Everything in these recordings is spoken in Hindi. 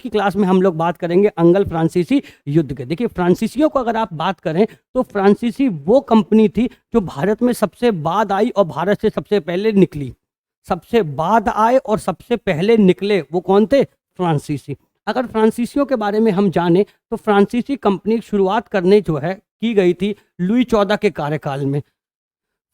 की क्लास में हम लोग बात करेंगे अंगल फ्रांसीसी युद्ध के। देखिए फ्रांसीसियों को अगर आप बात करें तो फ्रांसीसी वो कंपनी थी जो भारत में सबसे बाद आई और भारत से सबसे पहले निकली। सबसे बाद आए और सबसे पहले निकले वो कौन थे? फ्रांसीसी। अगर फ्रांसीसियों के बारे में हम जाने तो फ्रांसीसी कंपनी की शुरुआत करने जो है की गई थी लुई 14 के कार्यकाल में।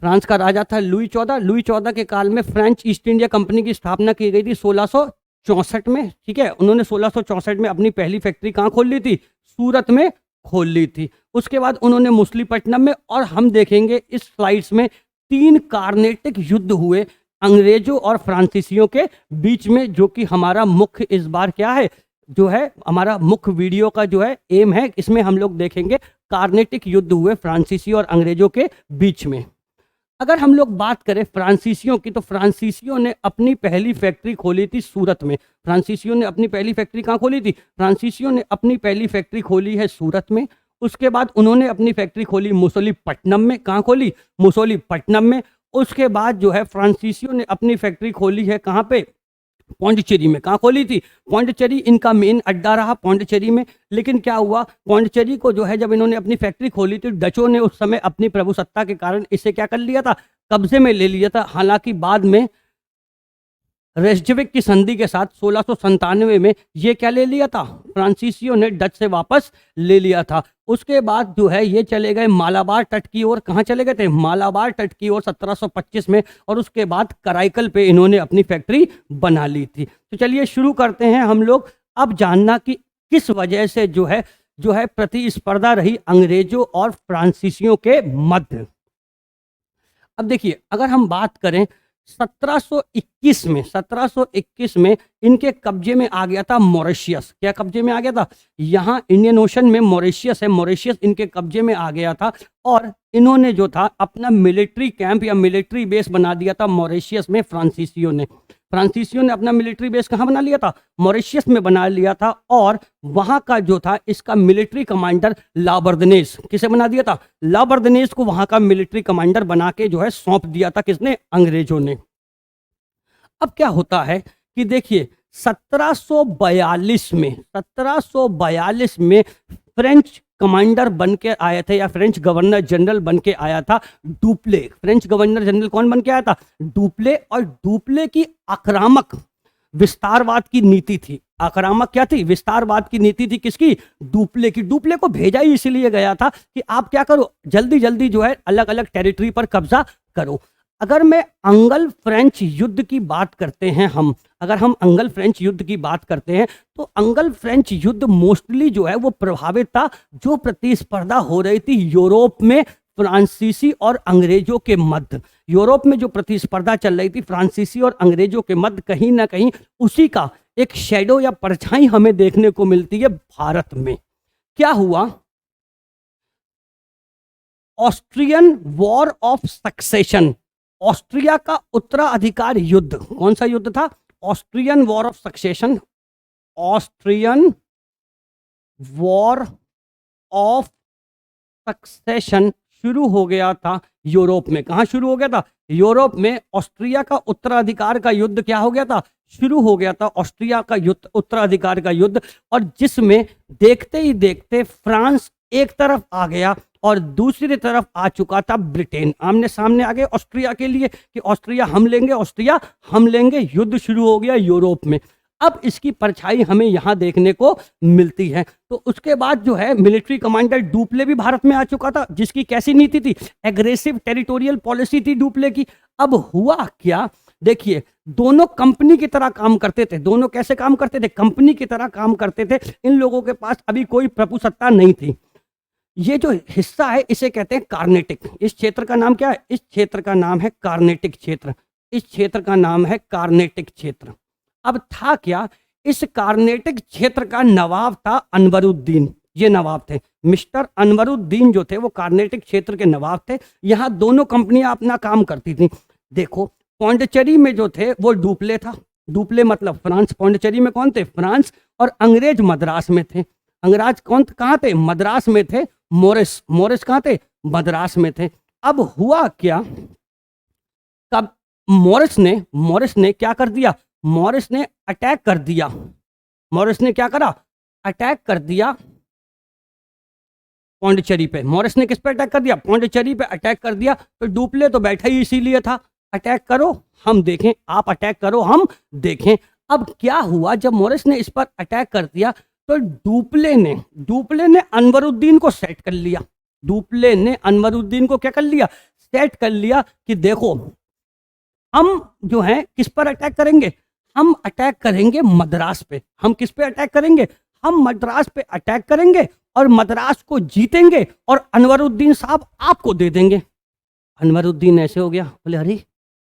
फ्रांस का राजा था लुई 14। लुई 14 के काल में फ्रेंच ईस्ट इंडिया कंपनी की स्थापना की गई थी 1664 में। ठीक है, उन्होंने 1664 में अपनी पहली फैक्ट्री कहाँ खोल ली थी? सूरत में खोल ली थी। उसके बाद उन्होंने मुसलीपट्टनम में, और हम देखेंगे इस स्लाइड्स में 3 कार्नेटिक युद्ध हुए अंग्रेजों और फ्रांसीसियों के बीच में, जो कि हमारा मुख्य इस बार क्या है, जो है हमारा मुख्य वीडियो का जो है एम है, इसमें हम लोग देखेंगे कार्नेटिक युद्ध हुए फ्रांसीसी और अंग्रेजों के बीच में। अगर हम लोग बात करें फ्रांसीसियों की, तो फ्रांसीसियों ने अपनी पहली फैक्ट्री खोली थी सूरत में। फ्रांसीसियों ने अपनी पहली फैक्ट्री कहाँ खोली थी? फ्रांसीसियों ने अपनी पहली फैक्ट्री खोली है सूरत में। उसके बाद उन्होंने अपनी फैक्ट्री खोली मुसोलीपट्टनम में। कहाँ खोली? मुसोलीपट्टनम में। उसके बाद जो है फ्रांसीसियों ने अपनी फैक्ट्री खोली है कहाँ पे? पौंडीचेरी में। कहाँ खोली थी? पौंडीचेरी इनका मेन अड्डा रहा पौंडीचेरी में। लेकिन क्या हुआ, पौंडीचेरी को जो है जब इन्होंने अपनी फैक्ट्री खोली थी, डचों ने उस समय अपनी प्रभुसत्ता के कारण इसे क्या कर लिया था? कब्जे में ले लिया था। हालांकि बाद में रेस्टविक की संधि के साथ 1697 में ये क्या ले लिया था? फ्रांसीसियों ने डच से वापस ले लिया था। उसके बाद जो है ये चले गए मालाबार तट की ओर। कहाँ चले गए थे? मालाबार तट की ओर 1725 में। और उसके बाद कराईकल पे इन्होंने अपनी फैक्ट्री बना ली थी। तो चलिए शुरू करते हैं हम लोग अब जानना कि किस वजह से जो है प्रतिस्पर्धा रही अंग्रेजों और फ्रांसीसियों के मध्य। अब देखिए अगर हम बात करें 1721 में इनके कब्जे में आ गया था मॉरिशियस। क्या कब्जे में आ गया था? यहाँ इंडियन ओशन में मॉरिशियस है, मॉरिशियस इनके कब्जे में आ गया था। और इन्होंने जो था अपना मिलिट्री कैंप या मिलिट्री बेस बना दिया था मॉरिशियस में। फ्रांसीसियों ने अपना मिलिट्री बेस कहाँ बना लिया था? मॉरिशियस में बना लिया था। और वहां का जो था इसका मिलिट्री कमांडर लाबर्दनेस, किसे बना दिया था? लाबर्दनेस को वहां का मिलिट्री कमांडर बना के जो है सौंप दिया था। किसने? अंग्रेजों ने। अब क्या होता है कि देखिए 1742 में फ्रेंच कमांडर बन के आए थे या फ्रेंच गवर्नर जनरल बन के आया था डुप्ले। फ्रेंच गवर्नर जनरल कौन बन के आया था? डुप्ले। और डुप्ले की आक्रामक विस्तारवाद की नीति थी। आक्रामक क्या थी? विस्तारवाद की नीति थी। किसकी? डुप्ले की। डुप्ले को भेजा ही इसलिए गया था कि आप क्या करो, जल्दी जल्दी जो है अलग अलग टेरिटरी पर कब्जा करो। अगर मैं अंगल फ्रेंच युद्ध की बात करते हैं अगर हम अंगल फ्रेंच युद्ध की बात करते हैं तो अंगल फ्रेंच युद्ध मोस्टली जो है वो प्रभावित था जो प्रतिस्पर्धा हो रही थी यूरोप में फ्रांसीसी और अंग्रेजों के मध्य। यूरोप में जो प्रतिस्पर्धा चल रही थी फ्रांसीसी और अंग्रेजों के मध्य, कहीं ना कहीं उसी का एक शैडो या परछाई हमें देखने को मिलती है भारत में। क्या हुआ? Austrian war of succession, Austria का उत्तराधिकार युद्ध। कौन सा युद्ध था? Austrian war of succession. Austrian war of succession शुरू हो गया था यूरोप में। कहां शुरू हो गया था? यूरोप में। ऑस्ट्रिया का उत्तराधिकार का युद्ध क्या हो गया था? शुरू हो गया था ऑस्ट्रिया का युद्ध, उत्तराधिकार का युद्ध। और जिसमें देखते ही देखते फ्रांस एक तरफ आ गया और दूसरी तरफ आ चुका था ब्रिटेन। आमने सामने आ गए ऑस्ट्रिया के लिए कि ऑस्ट्रिया हम लेंगे, ऑस्ट्रिया हम लेंगे। युद्ध शुरू हो गया यूरोप में। अब इसकी परछाई हमें यहां देखने को मिलती है। तो उसके बाद जो है मिलिट्री कमांडर डुप्ले भी भारत में आ चुका था, जिसकी कैसी नीति थी? एग्रेसिव टेरिटोरियल पॉलिसी थी डुप्ले की। अब हुआ क्या? देखिए दोनों कंपनी की तरह काम करते थे। दोनों कैसे काम करते थे? कंपनी की तरह काम करते थे। इन लोगों के पास अभी कोई प्रभुसत्ता नहीं थी। ये जो हिस्सा है इसे कहते हैं कार्नेटिक। इस क्षेत्र का नाम क्या है? इस क्षेत्र का नाम है कार्नेटिक क्षेत्र। इस क्षेत्र का नाम है कार्नेटिक क्षेत्र। अब था क्या? इस कार्नेटिक क्षेत्र का नवाब था अनवरुद्दीन। ये नवाब थे, मिस्टर अनवरुद्दीन जो थे वो कार्नेटिक क्षेत्र के नवाब थे। यहाँ दोनों कंपनियां अपना काम करती थी। देखो पौंडीचेरी में जो थे वो डुप्ले था। डुप्ले मतलब फ्रांस। पौंडीचेरी में कौन थे? फ्रांस। और अंग्रेज मद्रास में थे। अंग्रेज कौन कहाँ थे? मद्रास में थे। मोरिस कहाँ थे? मद्रास में थे। अब हुआ क्या? तब मोरिस ने क्या कर दिया? मोरिस ने अटैक कर दिया मॉरिस ने क्या करा, अटैक कर दिया पौंडीचेरी पे। मॉरिस ने किस पे अटैक कर दिया, पौंडीचेरी पे अटैक कर दिया। तो डुप्ले तो बैठा ही इसीलिए था, अटैक करो हम देखें, आप अटैक करो हम देखें। अब क्या हुआ, जब मॉरिस ने इस पर अटैक कर दिया तो डुप्ले ने अनवरुद्दीन को सेट कर लिया। डुप्ले ने अनवरुद्दीन को क्या कर लिया, सेट कर लिया कि देखो हम जो है किस पर अटैक करेंगे, हम अटैक करेंगे मद्रास पे। हम किस पे अटैक करेंगे, हम मद्रास पे अटैक करेंगे और मद्रास को जीतेंगे और अनवरुद्दीन साहब आपको दे देंगे। अनवरुद्दीन ऐसे हो गया, बोले अरे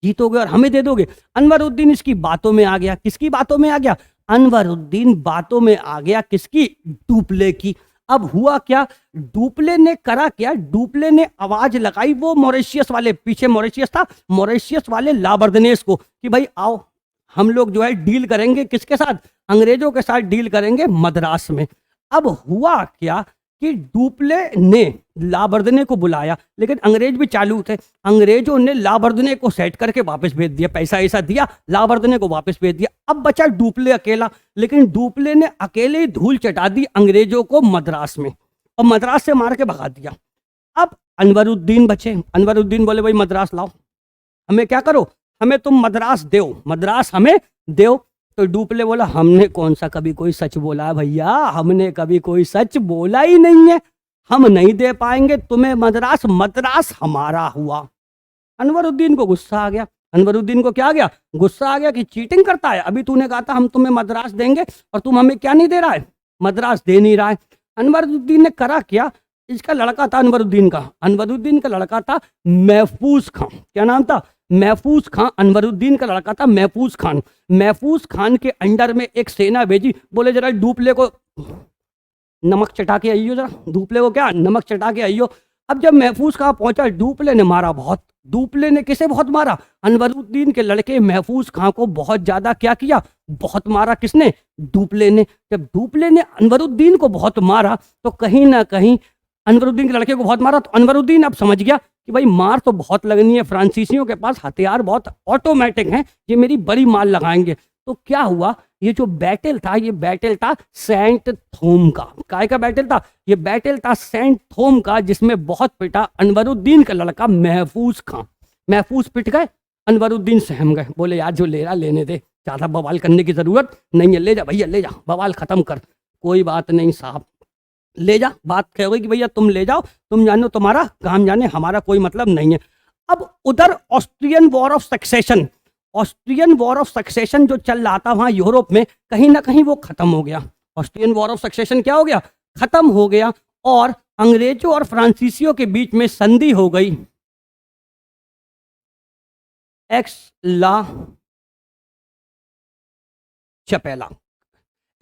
जीतोगे और हमें दे दोगे। अनवरुद्दीन इसकी बातों में आ गया। किसकी बातों में आ गया, अनवरुद्दीन बातों में आ गया किसकी, डुप्ले की। अब हुआ क्या, डुप्ले ने करा क्या, डुप्ले ने आवाज लगाई वो मॉरिशियस वाले, पीछे मॉरिशियस था, मॉरिशियस वाले लाबर्दनेस को कि भाई आओ हम लोग जो है डील करेंगे किसके साथ, अंग्रेजों के साथ डील करेंगे मद्रास में। अब हुआ क्या कि डुप्ले ने लाबर्दने को बुलाया, लेकिन अंग्रेज भी चालू थे। अंग्रेजों ने लाबर्दने को सेट करके वापस भेज दिया, पैसा ऐसा दिया, लाबर्दने को वापस भेज दिया। अब बचा डुप्ले अकेला, लेकिन डुप्ले ने अकेले ही धूल चटा दी अंग्रेजों को मद्रास में और मद्रास से मार के भगा दिया। अब अनवरुद्दीन बचे। अनवरुद्दीन बोले भाई मद्रास लाओ, हमें क्या करो, हमें तुम मद्रास दो, मद्रास हमें दो। तो डुप्ले बोला हमने कौन सा कभी कोई सच बोला है भैया, हमने कभी कोई सच बोला ही नहीं है, हम नहीं दे पाएंगे तुम्हें मद्रास, मद्रास हमारा हुआ। अनवरुद्दीन को गुस्सा आ गया। अनवरुद्दीन को क्या आ गया, गुस्सा आ गया कि चीटिंग करता है, अभी तूने कहा था हम तुम्हें मद्रास देंगे और तुम हमें क्या नहीं दे रहा है, मद्रास दे नहीं रहा है। अनवरुद्दीन ने करा क्या, इसका लड़का था अनवरुद्दीन का लड़का था महफूज खां। क्या नाम था, महफूज खां। अनवरुद्दीन का लड़का था महफूज खान। महफूज खान के अंडर में एक सेना भेजी, बोले जरा डुप्ले को नमक चटा के आइयो, जरा डुप्ले को क्या नमक चटा के आइयो। अब जब महफूज खां पहुंचा, डुप्ले ने मारा बहुत। डुप्ले ने किसे बहुत मारा, अनवरुद्दीन के लड़के महफूज खां को बहुत ज्यादा क्या किया, बहुत मारा। किसने, डुप्ले ने। जब डुप्ले ने अनवरुद्दीन को बहुत मारा तो कहीं ना कहीं अनवरुद्दीन के लड़के को बहुत मारा, तो अनवरुद्दीन अब समझ गया कि भाई मार तो बहुत लगनी है, फ्रांसीसियों के पास हथियार बहुत ऑटोमेटिक हैं, ये मेरी बड़ी मार लगाएंगे। तो क्या हुआ, ये जो बैटल था, ये बैटल था सेंट थोम का। काय का बैटल था, ये बैटल था सेंट थोम का, जिसमें बहुत पिटा अनवरुद्दीन का लड़का महफूज खां। महफूज पिट गए, अनवरुद्दीन सहम गए, बोले यार जो ले रहा लेने दे, ज्यादा बवाल करने की जरूरत नहीं है, ले जा भैया ले जा, बवाल खत्म कर। कोई बात नहीं साहब, ले जा। बात क्या होगी कि भैया तुम ले जाओ, तुम जानो तुम्हारा काम जाने, हमारा कोई मतलब नहीं है। अब उधर Austrian war of succession, Austrian war of succession जो चल रहा था वहां यूरोप में, कहीं ना कहीं वो खत्म हो गया। ऑस्ट्रियन वॉर ऑफ सक्सेशन क्या हो गया, खत्म हो गया और अंग्रेजों और फ्रांसीसियों के बीच में संधि हो गई। एक्स ला चपेला,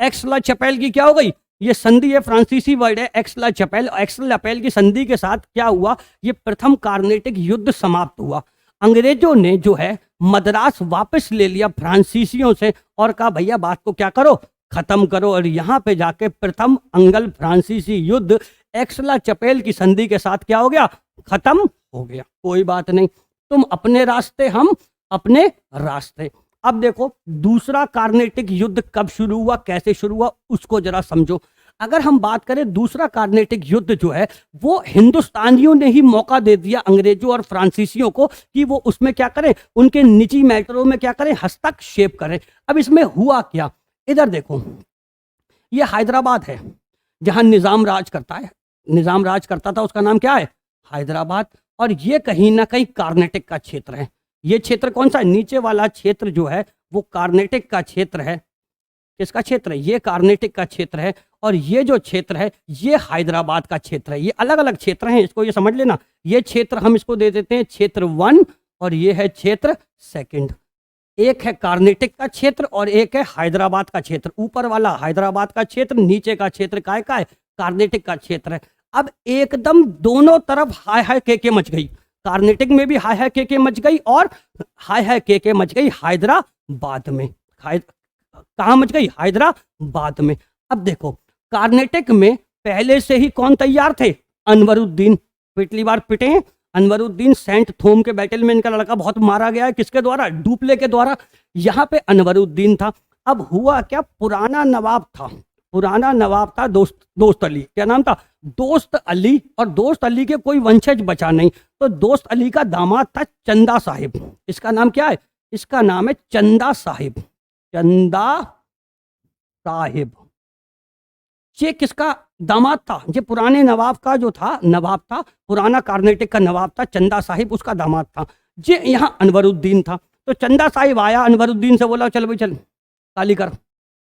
एक्स ला चपेल की क्या हो गई, ये संधि है, फ्रांसीसी वर्ड है एक्स ला चपेल। एक्स ला चपेल की संधि के साथ क्या हुआ, ये प्रथम कार्नेटिक युद्ध समाप्त हुआ। अंग्रेजों ने जो है मद्रास वापस ले लिया फ्रांसीसियों से और कहा भैया बात को क्या करो, खत्म करो। और यहाँ पे जाके प्रथम अंगल फ्रांसीसी युद्ध एक्स ला चपेल की संधि के साथ क्या हो गया, खत्म हो गया। कोई बात नहीं, तुम अपने रास्ते हम अपने रास्ते। अब देखो दूसरा कार्नेटिक युद्ध कब शुरू हुआ, कैसे शुरू हुआ, उसको जरा समझो। अगर हम बात करें दूसरा कार्नेटिक युद्ध जो है, वो हिंदुस्तानियों ने ही मौका दे दिया अंग्रेजों और फ्रांसीसियों को कि वो उसमें क्या करें, उनके निजी मैटरों में क्या करें, हस्तक्षेप करें। अब इसमें हुआ क्या, इधर देखो, ये हैदराबाद है जहां निजाम राज करता है, निजाम राज करता था, उसका नाम क्या है, हैदराबाद। और ये कहीं ना कहीं कार्नेटिक का क्षेत्र है। ये क्षेत्र कौन सा है, नीचे वाला क्षेत्र जो है वो कार्नेटिक का क्षेत्र है। किसका क्षेत्र है, ये कार्नेटिक का क्षेत्र है। और ये जो क्षेत्र है ये हैदराबाद का क्षेत्र है। ये अलग अलग क्षेत्र हैं, इसको ये समझ लेना। ये क्षेत्र हम इसको दे देते हैं क्षेत्र 1 और ये है क्षेत्र 2। एक है कार्नेटिक का क्षेत्र और एक है हैदराबाद का क्षेत्र। ऊपर वाला हैदराबाद का क्षेत्र, नीचे का क्षेत्र काय का है, कार्नेटिक का क्षेत्र है। अब एकदम दोनों तरफ हाय हाय के मच गई, कार्नेटिक में भी हाय हाय के मच गई और हाय हाय के मच गई हैदराबाद में। कहाँ मच गई, हैदराबाद में। अब देखो कार्नेटिक में पहले से ही कौन तैयार थे, अनवरुद्दीन। पिछली बार पिटे हैं अनवरुद्दीन, सेंट थोम के बैटल में इनका लड़का बहुत मारा गया है, किसके द्वारा, डुप्ले के द्वारा। यहाँ पे अनवरुद्दीन था। अब हुआ क्या, पुराना नवाब था दोस्त अली। क्या नाम था? दोस्त अली। और दोस्त अली के कोई वंशज बचा नहीं, तो दोस्त अली का दामाद था चंदा साहिब। इसका नाम क्या है? इसका नाम है चंदा साहिब। चंदा साहिब ये किसका दामाद था? ये पुराने नवाब का जो था, नवाब था, पुराना कार्नेटिक का नवाब था, चंदा साहिब उसका दामाद था। ये यहाँ अनवरुद्दीन था। तो चंदा साहिब आया, अनवरुद्दीन से बोला चल भाई चल ताली कर,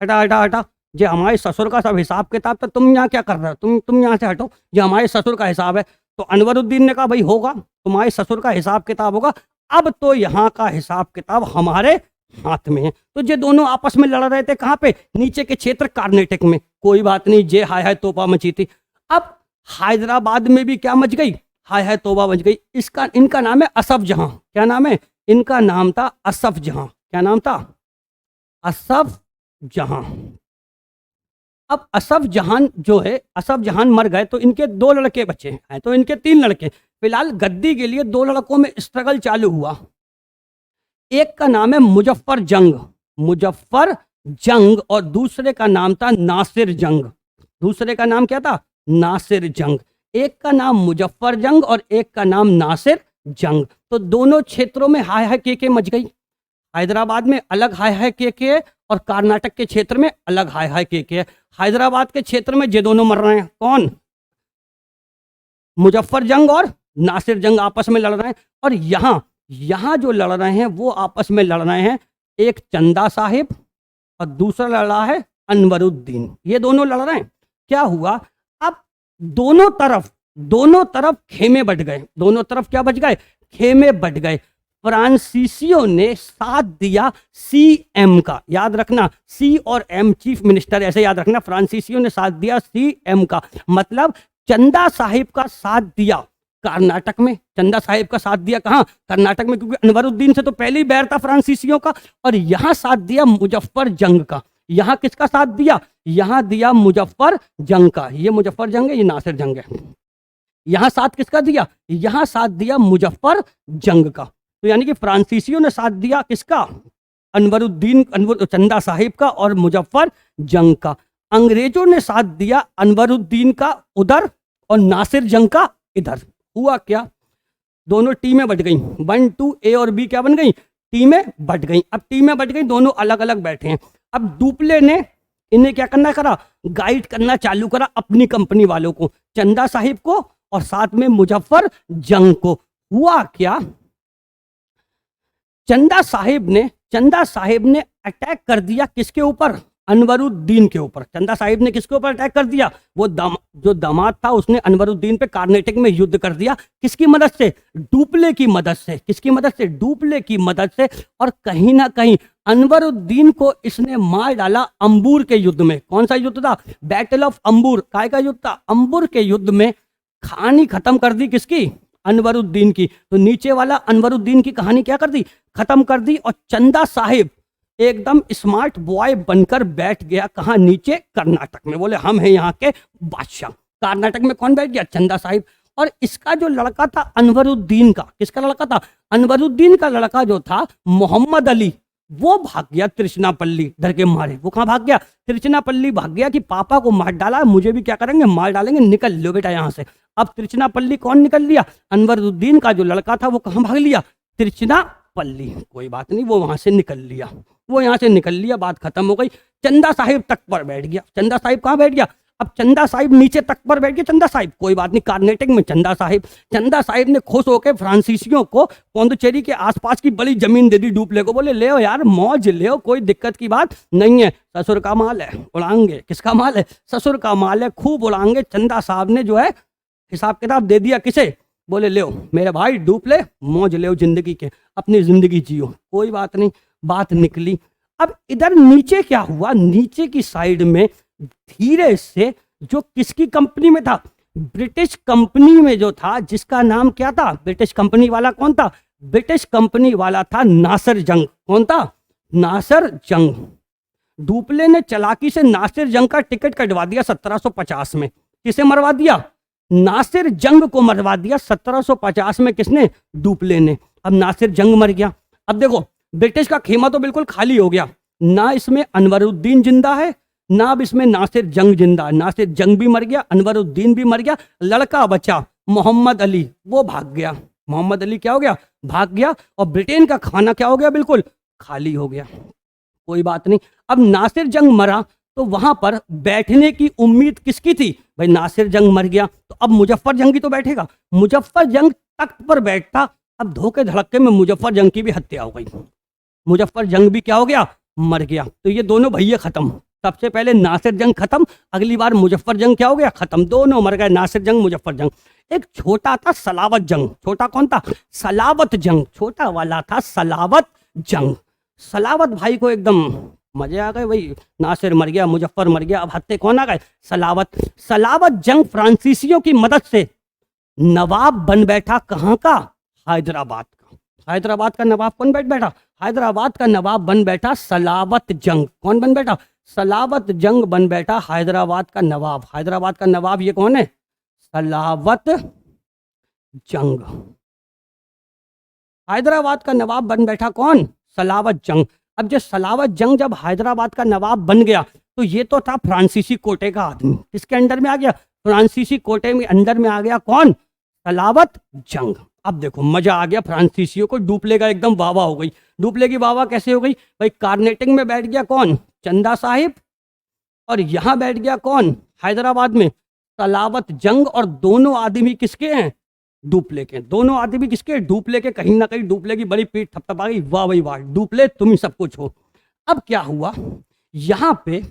हटा हटा हटा, ये हमारे ससुर का सब हिसाब किताब था, तुम यहाँ क्या कर रहे हो? तुम यहाँ से हटो, ये हमारे ससुर का हिसाब है। तो अनवरुद्दीन ने कहा भाई होगा, तुम्हारे ससुर का हिसाब किताब होगा, अब तो यहाँ का हिसाब किताब हमारे हाथ में है। तो ये दोनों आपस में लड़ रहे थे, कहाँ पे? नीचे के क्षेत्र कार्नेटिक में। कोई बात नहीं, जे हाय हाय तोपा मची थी। अब हैदराबाद में भी क्या मच गई? हाय हाय तोबा मच गई। इनका नाम है असफ जहां। क्या नाम है? इनका नाम था असफ जहां। क्या नाम था? असफ जहां। अब असफ जहां जो है, असफ जहां मर गए तो इनके 2 लड़के बचे हैं, तो इनके 3 लड़के। फिलहाल गद्दी के लिए 2 लड़कों में स्ट्रगल चालू हुआ। एक का नाम है मुजफ्फर जंग और दूसरे का नाम था नासिर जंग। दूसरे का नाम क्या था? नासिर जंग। एक का नाम मुजफ्फर जंग और एक का नाम नासिर जंग। तो दोनों क्षेत्रों में हाय हाय के मच गई। हैदराबाद में अलग हाय हाय के और कर्नाटक के क्षेत्र में अलग हाय हाय के। हैदराबाद के क्षेत्र में ये दोनों मर रहे हैं। कौन? मुजफ्फर जंग और नासिर जंग आपस में लड़ रहे हैं। और यहाँ जो लड़ रहे हैं वो आपस में लड़ रहे हैं, एक चंदा साहिब और दूसरा लड़ रहा है अनवरुद्दीन। ये दोनों लड़ रहे हैं। क्या हुआ, अब दोनों तरफ खेमे बट गए। दोनों तरफ क्या बच गए? खेमे बट गए। फ्रांसीसियों ने साथ दिया सीएम का। याद रखना, सी और एम चीफ मिनिस्टर, ऐसे याद रखना। फ्रांसीसियों ने साथ दिया सीएम का, मतलब चंदा साहिब का साथ दिया कर्नाटक में। चंदा साहिब का साथ दिया कहाँ? कर्नाटक में, क्योंकि अनवरुद्दीन से तो पहले ही बैर था फ्रांसीसियों का। और यहाँ साथ दिया मुजफ्फर जंग का। यहाँ किसका साथ दिया? यहाँ दिया मुजफ्फर जंग का। ये मुजफ्फर जंग है, ये नासिर जंग है। यहाँ साथ किसका दिया? यहाँ साथ दिया मुजफ्फर जंग का। तो यानी कि फ्रांसीसियों ने साथ दिया किसका? चंदा साहिब का और मुजफ्फर जंग का। अंग्रेजों ने साथ दिया अनवरुद्दीन का उधर और नासिर जंग का इधर। हुआ क्या, दोनों टीमें बट गई। 1 2 ए और बी क्या बन गई? टीमें बट गई। अब टीमें बट गई, दोनों अलग अलग बैठे हैं। अब डुप्ले ने इन्हें क्या करना करा? गाइड करना चालू करा अपनी कंपनी वालों को, चंदा साहिब को और साथ में मुजफ्फर जंग को। हुआ क्या, चंदा साहिब ने अटैक कर दिया किसके ऊपर? अनवरुद्दीन के ऊपर। चंदा साहिब ने किसके ऊपर अटैक कर दिया? वो जो दामाद था उसने अनवरुद्दीन पे कार्नेटिक में युद्ध कर दिया। किसकी मदद से? डुप्ले की मदद से। किसकी मदद से? डुप्ले की मदद से। और कहीं ना कहीं अनवरुद्दीन को इसने मार डाला अंबुर के युद्ध में। कौन सा युद्ध था? Battle of Ambur. काय का युद्ध था? अंबुर के युद्ध में कहानी खत्म कर दी किसकी? अनवरुद्दीन की। तो नीचे वाला अनवरुद्दीन की कहानी क्या कर दी? खत्म कर दी। और चंदा साहिब एकदम स्मार्ट बॉय बनकर बैठ गया कहाँ? नीचे कर्नाटक में। बोले हम हैं यहाँ के बादशाह। कर्नाटक में कौन बैठ गया? चंदा साहिब। और इसका जो लड़का था अनवरुद्दीन का, किसका लड़का था? अनवरुद्दीन का लड़का जो था मोहम्मद अली, वो भाग गया त्रिचनापल्ली डर के मारे। वो कहाँ भाग गया? त्रिचनापल्ली भाग गया कि पापा को मार डाला, मुझे भी क्या करेंगे? मार डालेंगे, निकल लो बेटा यहाँ से। अब त्रिचनापल्ली कौन निकल लिया? अनवरुद्दीन का जो लड़का था वो कहाँ भाग लिया? त्रिचनापल्ली। कोई बात नहीं, वो वहां से निकल लिया, वो यहाँ से निकल लिया, बात खत्म हो गई। चंदा साहिब तक पर बैठ गया। चंदा साहिब कहाँ बैठ गया? अब चंदा साहिब नीचे तक पर बैठ गया। चंदा साहिब कोई बात नहीं, कार्नेटिक में चंदा साहिब ने खुश होकर फ्रांसीसियों को पौंडुचेरी के आसपास की बड़ी जमीन दे दी डुप्ले को। बोले ले यार, मौज ले, कोई दिक्कत की बात नहीं है, ससुर का माल है, उड़ाएंगे। किसका माल है? ससुर का माल है, खूब उड़ाएंगे। चंदा साहब ने जो है हिसाब किताब दे दिया किसे? बोले ले मेरे भाई डुप्ले, मौज ले जिंदगी के, अपनी जिंदगी जियो, कोई बात नहीं। बात निकली। अब इधर नीचे क्या हुआ? नीचे की साइड में धीरे से जो किसकी कंपनी में था? ब्रिटिश कंपनी में जो था, जिसका नाम क्या था? ब्रिटिश कंपनी वाला कौन था? ब्रिटिश कंपनी वाला था नासिर जंग। कौन था? नासिर जंग। डुप्ले ने चालाकी से नासिर जंग का टिकट कटवा दिया 1750 में। किसे मरवा दिया? नासिर जंग को मरवा दिया 1750 में। किसने? डुप्ले ने। अब नासिर जंग मर गया। अब देखो, ब्रिटिश का खेमा तो बिल्कुल खाली हो गया। ना इसमें अनवरुद्दीन जिंदा है, ना अब इसमें नासिर जंग जिंदा है। नासिर जंग भी मर गया, अनवरुद्दीन भी मर गया, लड़का बचा मोहम्मद अली, वो भाग गया। मोहम्मद अली क्या हो गया, भाग गया, और ब्रिटेन का खाना क्या हो गया, बिल्कुल खाली हो गया। कोई बात नहीं, अब नासिर जंग मरा तो वहां पर बैठने की उम्मीद किसकी थी, भाई नासिर जंग मर गया तो अब मुजफ्फर जंगी तो बैठेगा। मुजफ्फर जंग तख्त पर बैठता, अब धोखे धड़के में मुजफ्फर जंग की भी हत्या हो गई, मुजफ्फर जंग भी क्या हो गया, मर गया। तो ये दोनों भैया खत्म, सबसे पहले नासिर जंग खत्म, अगली बार मुजफ्फर जंग क्या हो गया, खत्म, दोनों मर गए, नासिर जंग मुजफ्फर जंग। एक छोटा था सलावत जंग, छोटा कौन था, सलावत जंग, छोटा वाला था सलावत जंग। सलावत भाई को एकदम मजे आ गए, भाई नासिर मर गया, मुजफ्फर मर गया, अब हत्ते कौन आ गए, सलावत। सलावत जंग फ्रांसीसियों की मदद से नवाब बन बैठा, कहाँ का, हैदराबाद का। हैदराबाद का नवाब कौन बैठा, हैदराबाद का नवाब बन बैठा सलावत जंग। कौन बन बैठा, सलावत जंग बन बैठा हैदराबाद का नवाब। हैदराबाद का नवाब ये कौन है, सलावत जंग। हैदराबाद का नवाब बन बैठा कौन, सलावत जंग। अब जो सलावत जंग जब हैदराबाद का नवाब बन गया तो ये तो था फ्रांसीसी कोटे का आदमी, किसके अंडर में आ गया, फ्रांसीसी कोटे में अंडर में आ गया कौन, सलावत जंग। अब देखो मजा आ गया फ्रांसीसियों को, डुप्ले का एकदम वावा हो गई। डुप्ले की वावा कैसे हो गई, भाई कार्नेटिंग में बैठ गया कौन, चंदा साहिब, और यहां बैठ गया कौन, हैदराबाद में सलावत जंग, और दोनों आदमी किसके हैं, डुप्ले के। दोनों आदमी किसके, डुप्ले के। कहीं ना कहीं डुप्ले की बड़ी पीठ थपथपा गई, वाह भाई वाह, डुप्ले तुम ही सब कुछ हो। अब क्या हुआ, यहां पे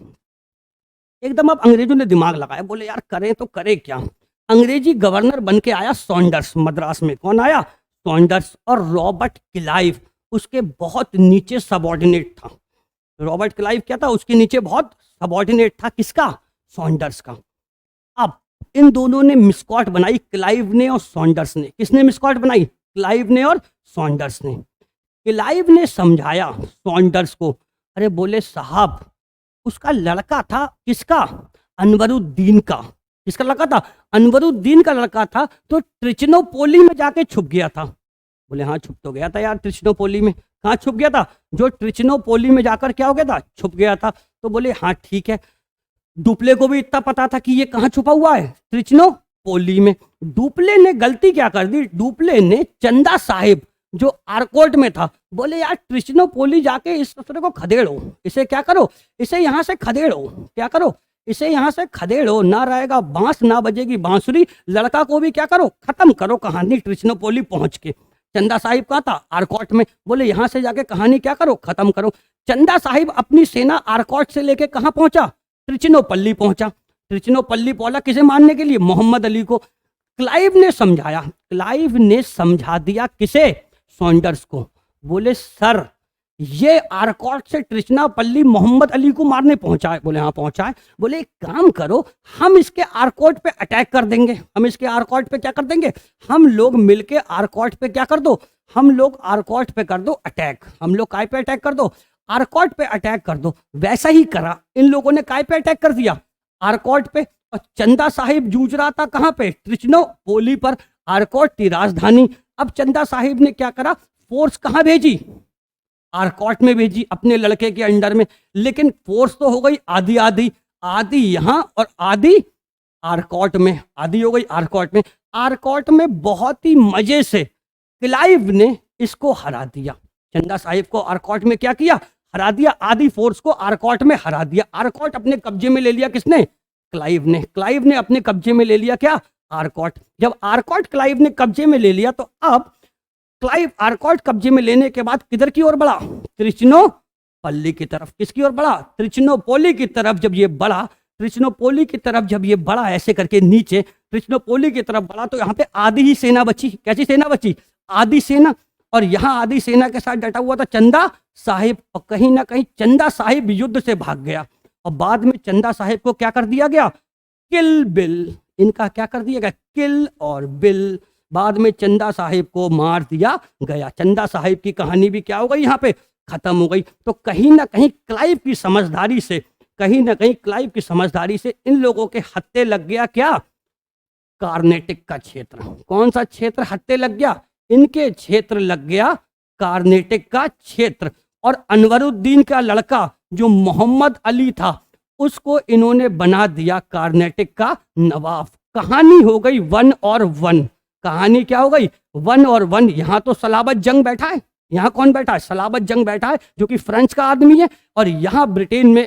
एकदम अब अंग्रेजों ने दिमाग लगाया, बोले यार करें तो करें क्या। अंग्रेजी गवर्नर बन के आया सॉन्डर्स मद्रास में। कौन आया, सॉन्डर्स, और रॉबर्ट क्लाइव उसके बहुत नीचे सबॉर्डिनेट था। रॉबर्ट क्लाइव क्या था, उसके नीचे बहुत सबॉर्डिनेट था, किसका, सॉन्डर्स का। अब इन दोनों ने मिसकॉट बनाई, क्लाइव ने और सॉन्डर्स ने। किसने मिसकॉट बनाई, क्लाइव ने और सॉन्डर्स ने। क्लाइव ने समझाया सॉन्डर्स को, अरे बोले साहब उसका लड़का था, किसका, अनवरुद्दीन का। किसका लड़का था, अनवरुद्दीन का लड़का था, तो ट्रिचनोपोली में जाके छुप गया था। बोले हाँ छुप तो गया था यार ट्रिचनोपोली में। कहाँ छुप गया था, जो ट्रिचनोपोली में जाकर क्या हो गया था, छुप गया था। तो बोले हाँ ठीक है। डुप्ले को भी इतना पता था कि ये कहाँ छुपा हुआ है, ट्रिचनोपोली में। डुप्ले ने गलती क्या कर दी, डुप्ले ने चंदा साहिब जो आरकोट में था, बोले यार ट्रिचनोपोली जाके इस ससुरे को खदेड़ो, इसे क्या करो, इसे यहाँ से खदेड़ो, क्या करो, इसे यहाँ से खदेड़ो, ना रहेगा बांस ना बजेगी बांसुरी, लड़का को भी क्या करो, खत्म करो कहानी ट्रिचनोपोली पहुंच के। चंदा साहिब कहाँ था, आरकोट में। बोले यहाँ से जाके कहानी क्या करो, खत्म करो। चंदा साहिब अपनी सेना आरकोट से लेके कहाँ पहुंचा, ट्रिचनोपल्ली पहुंचा। ट्रिचनोपल्ली पहुंचा किसे मारने के लिए, मोहम्मद अली को। क्लाइव ने समझाया, क्लाइव ने समझा दिया किसे, सॉन्डर्स को। बोले सर ये आरकोट से ट्रिचनोपल्ली मोहम्मद अली को मारने पहुंचा है। बोले हाँ पहुंचा है। बोले एक काम करो, हम इसके आरकोट पे अटैक कर देंगे। हम इसके आरकोट पे क्या कर देंगे, हम लोग मिलके आरकोट पे क्या कर दो, हम लोग आरकोट पे कर दो अटैक। हम लोग काय पे अटैक कर दो, आरकोट पे अटैक कर दो। वैसा ही करा, इन लोगों ने काय पे अटैक कर दिया, आरकोट पे। और चंदा साहिब जूझ रहा था कहाँ पे, ट्रिचनोपोली पर, आरकोट की राजधानी। अब चंदा साहिब ने क्या करा, फोर्स कहाँ भेजी, आरकोट में भेजी अपने लड़के के अंडर में। लेकिन फोर्स तो हो गई आधी आधी, आधी यहाँ और आधी आरकोट में, आधी हो गई आरकोट में। आरकोट में बहुत ही मजे से क्लाइव ने इसको हरा दिया, चंदा साहिब को आरकोट में क्या किया, हरा दिया। आधी फोर्स को आरकोट में हरा दिया। आरकोट अपने कब्जे में ले लिया किसने, क्लाइव ने। क्लाइव ने अपने कब्जे में ले लिया क्या, आरकोट। जब आरकोट क्लाइव ने कब्जे में ले लिया तो अब क्लाइव आरकोट कब्जे में लेने के बाद किधर की ओर बढ़ा, ट्रिचनोपल्ली की तरफ। किसकी ओर बढ़ा, ट्रिचनोपोली की तरफ। जब ये बढ़ा, ट्रिचनोपोली की तरफ जब ये बढ़ा ऐसे करके नीचे ट्रिचनोपोली की तरफ बढ़ा, तो यहाँ पे आधी ही सेना बची। कैसी सेना बची, आधी सेना। और यहाँ आधी सेना के साथ डटा हुआ था चंदा साहिब। और कहीं ना कहीं चंदा साहिब युद्ध से भाग गया और बाद में चंदा साहिब को क्या कर दिया गया, किल बिल। इनका क्या कर दिया गया, किल और बिल। बाद में चंदा साहिब को मार दिया गया। चंदा साहिब की कहानी भी क्या हो गई, यहाँ पे खत्म हो गई। तो कहीं ना कहीं क्लाइव की समझदारी से, कहीं ना कहीं क्लाइव की समझदारी से इन लोगों के हत्थे लग गया क्या, कार्नेटिक का क्षेत्र। कौन सा क्षेत्र हत्थे लग गया, इनके क्षेत्र लग गया कार्नेटिक का क्षेत्र। और अनवरुद्दीन का लड़का जो मोहम्मद अली था उसको इन्होंने बना दिया कार्नेटिक का नवाब। कहानी हो गई 1 और 1। कहानी क्या हो गई 1 और 1। यहाँ तो सलाबत जंग बैठा है, यहाँ कौन बैठा है, सलाबत जंग बैठा है जो कि फ्रेंच का आदमी है, और यहाँ ब्रिटेन में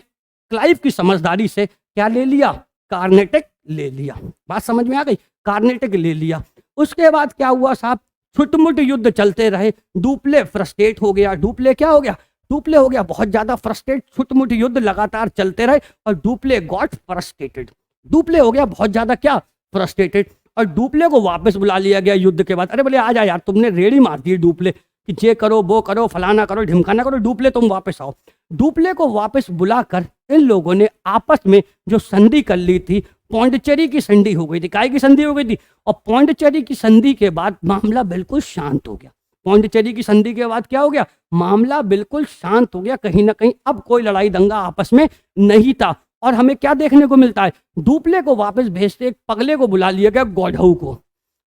क्लाइव की समझदारी से क्या ले लिया, कार्नेटिक ले लिया। बात समझ में आ गई, कार्नेटिक ले लिया। उसके बाद क्या हुआ साहब, छुटमुट युद्ध चलते रहे, डुप्ले फ्रस्ट्रेट हो गया। डुप्ले क्या हो गया, डुप्ले हो गया बहुत ज्यादा फ्रस्ट्रेट, छुटमुट युद्ध लगातार चलते रहे और डुप्ले गॉट फ्रस्ट्रेटेड। डुप्ले हो गया बहुत ज्यादा क्या, फ्रस्ट्रेटेड, और डुप्ले को वापस बुला लिया गया युद्ध के बाद। अरे बोले आ जा यार, तुमने रेड़ी मार दी डुप्ले कि ये करो वो करो फलाना करो ढिमकाना करो, डुप्ले तुम वापस आओ। डुप्ले को वापस बुलाकर इन लोगों ने आपस में जो संधि कर ली थी, पौंडचेरी की संधि हो गई थी। काय की संधि हो गई थी, और पौंडचेरी की संधि के बाद मामला बिल्कुल शांत हो गया। पौंडचेरी की संधि के बाद क्या हो गया, मामला बिल्कुल शांत हो गया। कहीं ना कहीं अब कोई लड़ाई दंगा आपस में नहीं था। और हमें क्या देखने को मिलता है, डुप्ले को वापस भेजते एक पगले को बुला लिया गया, गौडऊ को।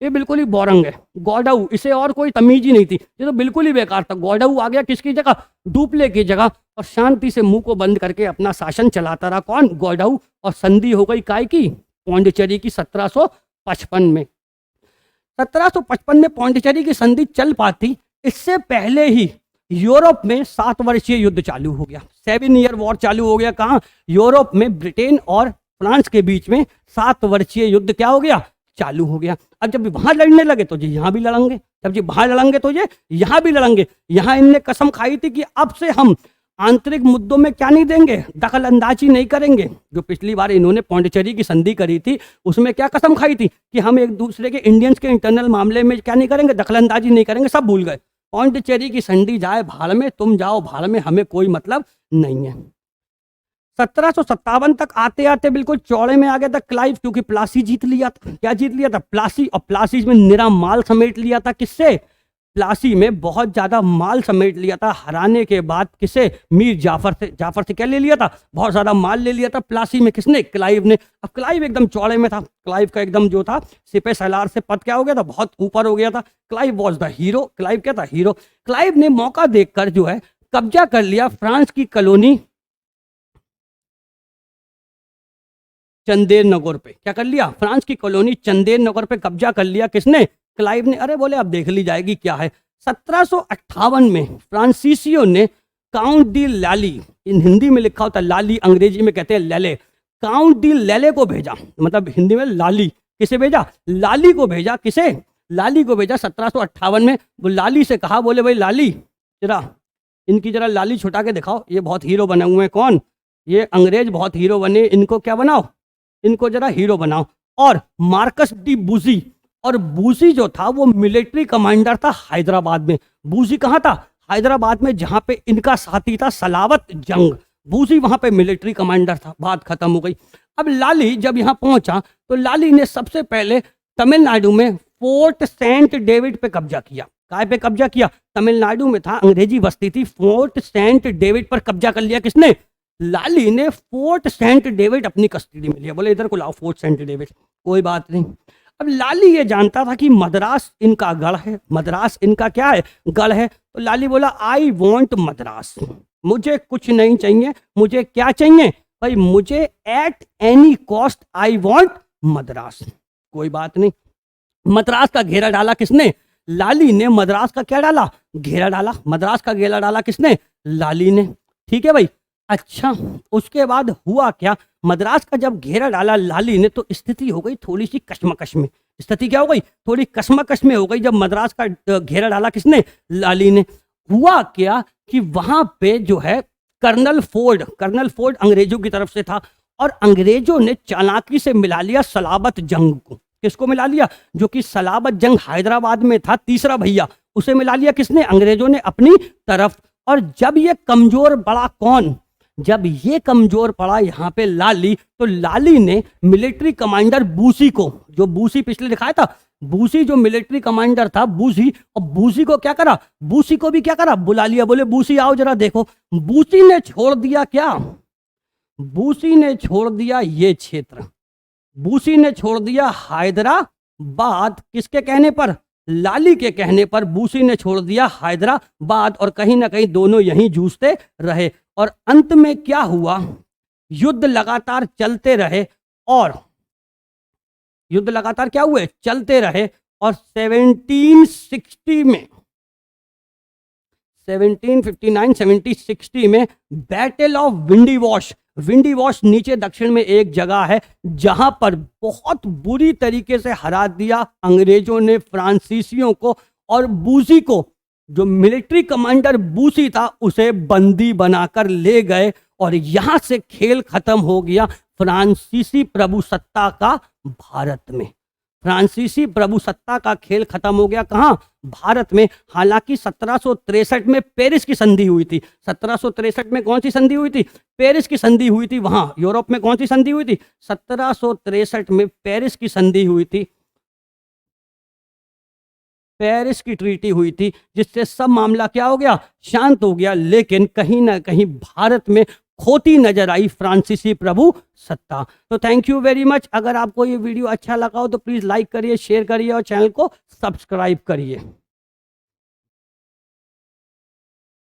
ये बिल्कुल ही बोरंग है गौडऊ, इसे और कोई तमीज ही नहीं थी, ये तो बिल्कुल ही बेकार था। गौडऊ आ गया किसकी जगह, डुप्ले की जगह, और शांति से मुंह को बंद करके अपना शासन चलाता रहा। कौन, गौडऊ। और संधि हो गई काय की, पौंडचेरी की 1755 में। 1755 में पौंडचेरी की संधि चल पाती, इससे पहले ही यूरोप में 7 वर्षीय युद्ध चालू हो गया। 7 ईयर वॉर चालू हो गया। कहाँ, यूरोप में ब्रिटेन और फ्रांस के बीच में 7 वर्षीय युद्ध क्या हो गया, चालू हो गया। अब जब वहां लड़ने लगे तो ये यहाँ भी लड़ेंगे, जब ये वहां लड़ेंगे तो ये यहाँ भी लड़ेंगे। यहाँ इनने कसम खाई थी कि अब से हम आंतरिक मुद्दों में क्या नहीं देंगे, दखल अंदाजी नहीं करेंगे। जो पिछली बार इन्होंने पौंडचेरी की संधि करी थी उसमें क्या कसम खाई थी कि हम एक दूसरे के इंडियंस के इंटरनल मामले में क्या नहीं करेंगे, दखल अंदाजी नहीं करेंगे, सब भूल गए। पौंडचेरी की संधि जाए भाड़ में, तुम जाओ भाड़ में, हमें कोई मतलब नहीं है। 1757 तक आते आते बिल्कुल चौड़े में आ गया था क्लाइव, क्योंकि प्लासी जीत लिया था। क्या जीत लिया था, प्लासी। और प्लासी में निरा माल समेट लिया था। किससे, प्लासी में बहुत ज्यादा माल समेट लिया था। हराने के बाद किसे, मीर जाफर से। जाफर से क्या ले लिया था, बहुत ज्यादा माल ले लिया था प्लासी में। किसने, क्लाइव ने। अब क्लाइव एकदम चौड़े में था, क्लाइव का एकदम जो था सिपह सलार से पद क्या हो गया था, बहुत ऊपर हो गया था। Clive was the hero. Clive क्या था, हीरो। क्लाइव ने मौका देखकर जो है कब्जा कर लिया फ्रांस की कॉलोनी चंदेरनगर पे। क्या कर लिया, फ्रांस की कॉलोनी चंदेरनगर पे कब्जा कर लिया। किसने, क्लाइव ने। अरे बोले अब देख ली जाएगी क्या है। 1758 में फ्रांसीसियो ने काउंट डी लाली, इन हिंदी में लिखा होता है लाली, अंग्रेजी में कहते हैं लेले, काउंट डी लेले को भेजा, मतलब हिंदी में लाली। किसे भेजा, लाली को भेजा। किसे, लाली को भेजा 1758 में। वो लाली से कहा, बोले भाई लाली जरा इनकी जरा लाली छुटा के दिखाओ, ये बहुत हीरो बने हुए हैं। कौन, ये अंग्रेज बहुत हीरो बने, इनको क्या बनाओ, इनको जरा हीरो बनाओ। और मार्कस डी बूजी, और बूजी जो था वो मिलिट्री कमांडर था हैदराबाद में। बूजी कहाँ था, हैदराबाद में, जहां पे इनका साथी था सलावत जंग। बूजी वहां पे मिलिट्री कमांडर था। बात खत्म हो गई। अब लाली जब यहाँ पहुंचा तो लाली ने सबसे पहले तमिलनाडु में फोर्ट सेंट डेविड पे कब्जा किया। काय पे कब्जा किया, तमिलनाडु में था, अंग्रेजी बस्ती थी, फोर्ट सेंट डेविड पर कब्जा कर लिया। किसने, लाली ने। फोर्ट सेंट डेविड अपनी कस्टडी में लिया। बोले इधर को लाओ फोर्ट सेंट डेविड। कोई बात नहीं। अब लाली ये जानता था कि मद्रास इनका गढ़ है, मद्रास इनका क्या है, गढ़ है। तो लाली बोला आई वॉन्ट मद्रास, मुझे कुछ नहीं चाहिए, मुझे क्या चाहिए भाई, मुझे at any cost I want Madras. कोई बात नहीं। मद्रास का घेरा डाला किसने, लाली ने। मद्रास का क्या डाला, घेरा डाला। मद्रास का घेरा डाला किसने, लाली ने। ठीक है भाई। अच्छा, उसके बाद हुआ क्या, मद्रास का जब घेरा डाला लाली ने तो स्थिति हो गई थोड़ी सी कश्मकश में। स्थिति क्या हो गई, थोड़ी कश्मकश में हो गई जब मद्रास का घेरा डाला किसने, लाली ने। हुआ क्या कि वहां पे जो है कर्नल फोर्ड अंग्रेजों की तरफ से था, और अंग्रेजों ने चालाकी से मिला लिया सलाबत जंग को। किसको मिला लिया, जो कि सलाबत जंग हैदराबाद में था, तीसरा भैया, उसे मिला लिया किसने, अंग्रेजों ने अपनी तरफ। और जब ये कमजोर पड़ा, कौन, जब ये कमजोर पड़ा यहाँ पे लाली, तो लाली ने मिलिट्री कमांडर बूसी को, जो बूसी पिछले दिखाया था, बूसी जो मिलिट्री कमांडर था बूसी, और बूसी को क्या करा, बूसी को भी क्या करा, बुला लिया। बोले बूसी आओ जरा देखो। बूसी ने छोड़ दिया क्या, बूसी ने छोड़ दिया ये क्षेत्र, बूसी ने छोड़ दिया हैदराबाद। किसके कहने पर, लाली के कहने पर बूसी ने छोड़ दिया हैदराबाद, और कहीं ना कहीं दोनों यहीं जूझते रहे। और अंत में क्या हुआ, युद्ध लगातार चलते रहे और युद्ध लगातार क्या हुए, चलते रहे और 1760 में 1759-1760 में battle of windy wash, windy wash नीचे दक्षिण में एक जगह है जहां पर बहुत बुरी तरीके से हरा दिया अंग्रेजों ने फ्रांसीसियों को, और बूसी को, जो मिलिट्री कमांडर बूसी था, उसे बंदी बनाकर ले गए और यहां से खेल खत्म हो गया फ्रांसीसी प्रभुसत्ता का भारत में। फ्रांसीसी प्रभुसत्ता का खेल खत्म हो गया कहां, भारत में। हालांकि 1763 में पेरिस की संधि हुई थी। 1763 में कौन सी संधि हुई थी, पेरिस की संधि हुई थी। वहां यूरोप में कौन सी संधि हुई थी, 1763 में पेरिस की संधि हुई थी, पेरिस की ट्रीटी हुई थी, जिससे सब मामला क्या हो गया, शांत हो गया। लेकिन कहीं ना कहीं भारत में खोती नजर आई फ्रांसीसी प्रभु सत्ता। तो थैंक यू वेरी मच। अगर आपको ये वीडियो अच्छा लगा हो तो प्लीज लाइक करिए, शेयर करिए और चैनल को सब्सक्राइब करिए।